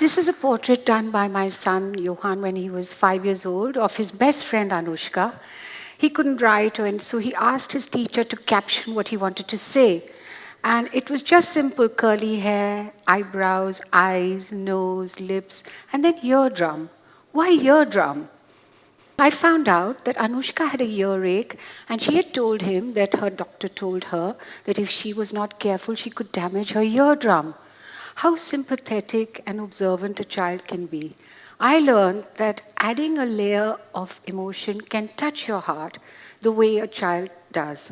This is a portrait done by my son, Johan, when he was 5 years old, of his best friend, Anushka. He couldn't write, and so he asked his teacher to caption what he wanted to say. And it was just simple curly hair, eyebrows, eyes, nose, lips, and then eardrum. Why eardrum? I found out that Anushka had a earache, and she had told him that her doctor told her that if she was not careful, she could damage her eardrum. How sympathetic and observant a child can be. I learned that adding a layer of emotion can touch your heart the way a child does.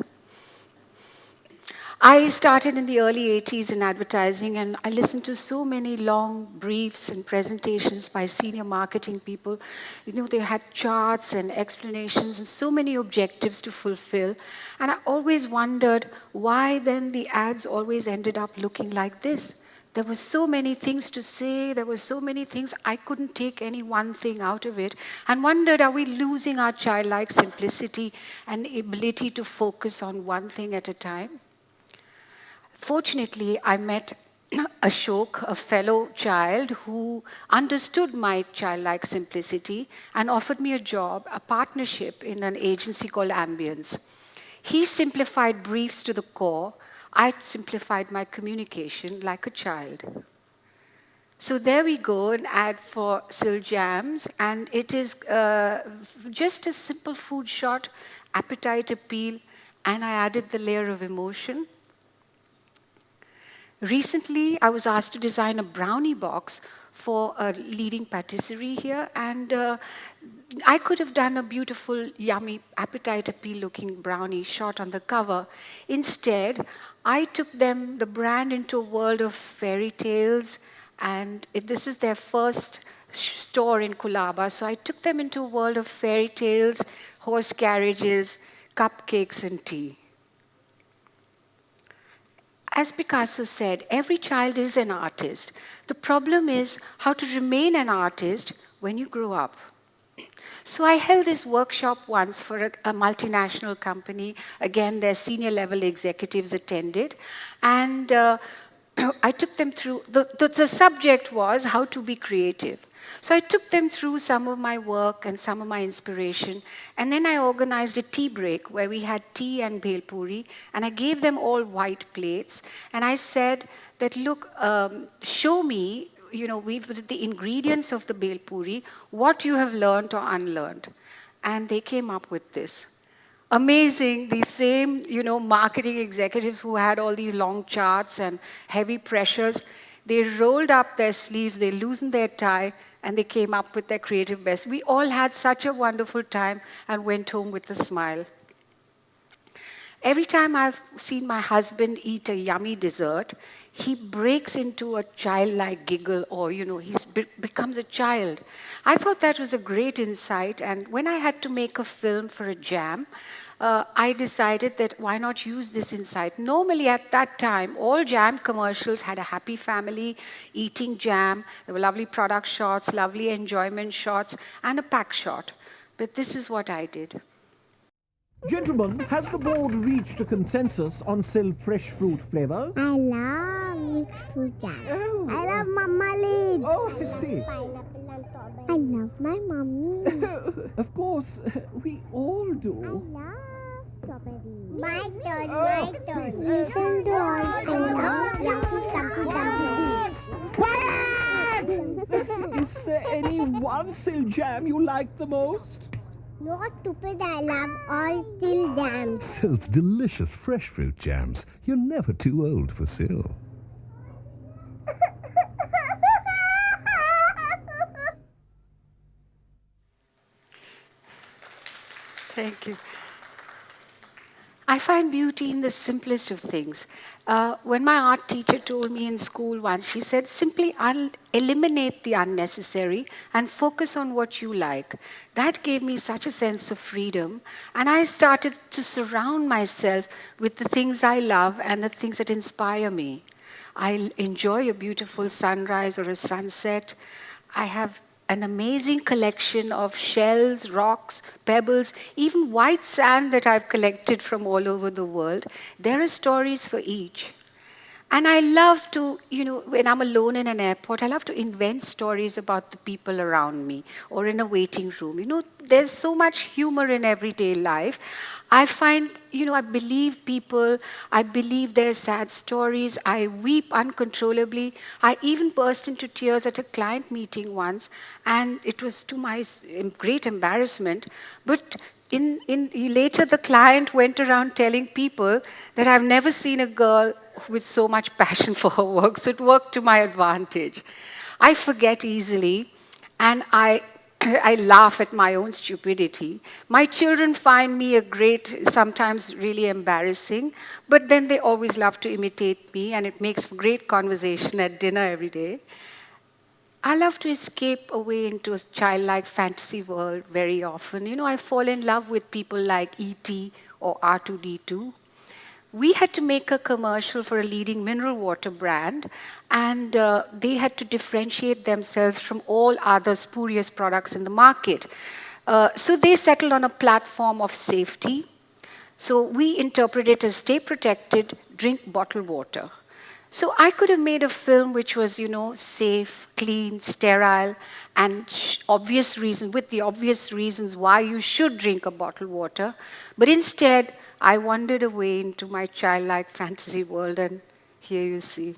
I started in the early 80s in advertising, and I listened to so many long briefs and presentations by senior marketing people. You know, they had charts and explanations and so many objectives to fulfill. And I always wondered why then the ads always ended up looking like this. There were so many things to say, there were so many things, I couldn't take any one thing out of it, and wondered, are we losing our childlike simplicity and ability to focus on one thing at a time? Fortunately, I met Ashok, a fellow child who understood my childlike simplicity and offered me a job, a partnership in an agency called Ambience. He simplified briefs to the core. I simplified my communication like a child. So there we go, an ad for TEDxEMWS, and it is just a simple food shot, appetite appeal, and I added the layer of emotion. Recently, I was asked to design a brownie box for a leading patisserie here, and I could have done a beautiful, yummy, appetite appeal-looking brownie shot on the cover. Instead, I took the brand, into a world of fairy tales, and this is their first store in Colaba, so I took them into a world of fairy tales, horse carriages, cupcakes, and tea. As Picasso said, every child is an artist. The problem is how to remain an artist when you grow up. So I held this workshop once for a multinational company. Again, their senior level executives attended. And I took them through, the subject was how to be creative. So I took them through some of my work and some of my inspiration, and then I organized a tea break where we had tea and bhel puri, and I gave them all white plates, and I said that, look, show me, we've the ingredients of the bhel puri, what you have learned or unlearned. And they came up with this. Amazing, these same, marketing executives who had all these long charts and heavy pressures, they rolled up their sleeves, they loosened their tie, and they came up with their creative best. We all had such a wonderful time and went home with a smile. Every time I've seen my husband eat a yummy dessert, he breaks into a childlike giggle, or, he becomes a child. I thought that was a great insight, and when I had to make a film for a jam, I decided that why not use this insight. Normally at that time, all jam commercials had a happy family eating jam. There were lovely product shots, lovely enjoyment shots, and a pack shot. But this is what I did. Gentlemen, has the board reached a consensus on sell fresh fruit flavors? I love mixed fruit jam. Oh. I love marmalade. Oh, I see. Pineapple and strawberry. I love my mommy. Of course, we all do. I love strawberry. My turn, Oh, my turn. please. Listen to also love Yumpy Dumpy Quiet! Is there any one sill jam you like the most? Not stupid, I love all till jams. Sil's delicious fresh fruit jams. You're never too old for Sil. Thank you. I find beauty in the simplest of things. When my art teacher told me in school once, she said, simply eliminate the unnecessary and focus on what you like. That gave me such a sense of freedom, and I started to surround myself with the things I love and the things that inspire me. I enjoy a beautiful sunrise or a sunset. I have an amazing collection of shells, rocks, pebbles, even white sand that I've collected from all over the world. There are stories for each. And I love to, when I'm alone in an airport, I love to invent stories about the people around me or in a waiting room. There's so much humor in everyday life. I find, I believe people, I believe their sad stories. I weep uncontrollably. I even burst into tears at a client meeting once, and it was to my great embarrassment. But later, the client went around telling people that I've never seen a girl with so much passion for her work, so it worked to my advantage. I forget easily, and I laugh at my own stupidity. My children find me a great, sometimes really embarrassing, but then they always love to imitate me, and it makes for great conversation at dinner every day. I love to escape away into a childlike fantasy world very often. I fall in love with people like E.T. or R2D2. We had to make a commercial for a leading mineral water brand, and they had to differentiate themselves from all other spurious products in the market. So they settled on a platform of safety. So we interpret it as stay protected, drink bottled water. So I could have made a film which was, safe, clean, sterile, and obvious reason, with the obvious reasons why you should drink a bottled water. But instead, I wandered away into my childlike fantasy world, and here you see.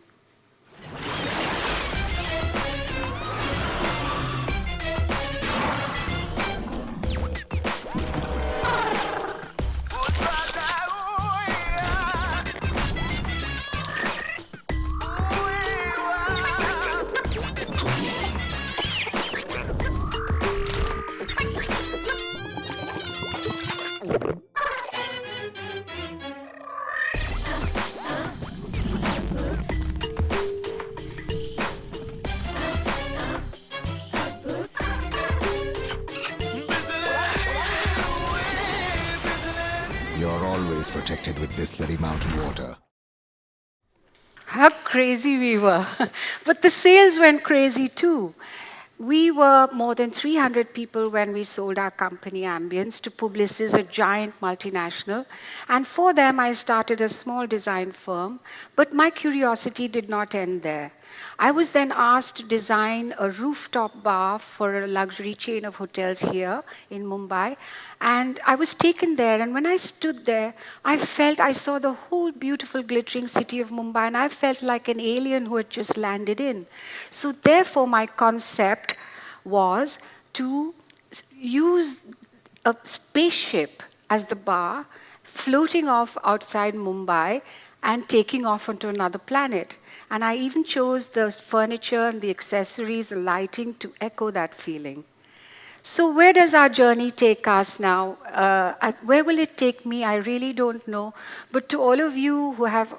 You're always protected with Bisleri mountain water. How crazy we were. But the sales went crazy too. We were more than 300 people when we sold our company Ambience to Publicis, a giant multinational. And for them, I started a small design firm. But my curiosity did not end there. I was then asked to design a rooftop bar for a luxury chain of hotels here in Mumbai. And I was taken there, and when I stood there, I saw the whole beautiful glittering city of Mumbai, and I felt like an alien who had just landed in. So therefore, my concept was to use a spaceship as the bar, floating off outside Mumbai and taking off onto another planet. And I even chose the furniture and the accessories, the lighting to echo that feeling. So where does our journey take us now? Where will it take me? I really don't know. But to all of you who have,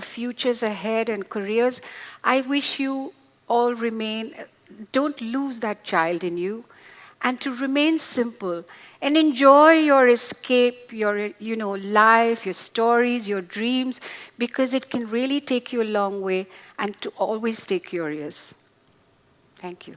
futures ahead and careers, I wish you all don't lose that child in you, and to remain simple and enjoy your escape, your, life, your stories, your dreams, because it can really take you a long way, and to always stay curious. Thank you.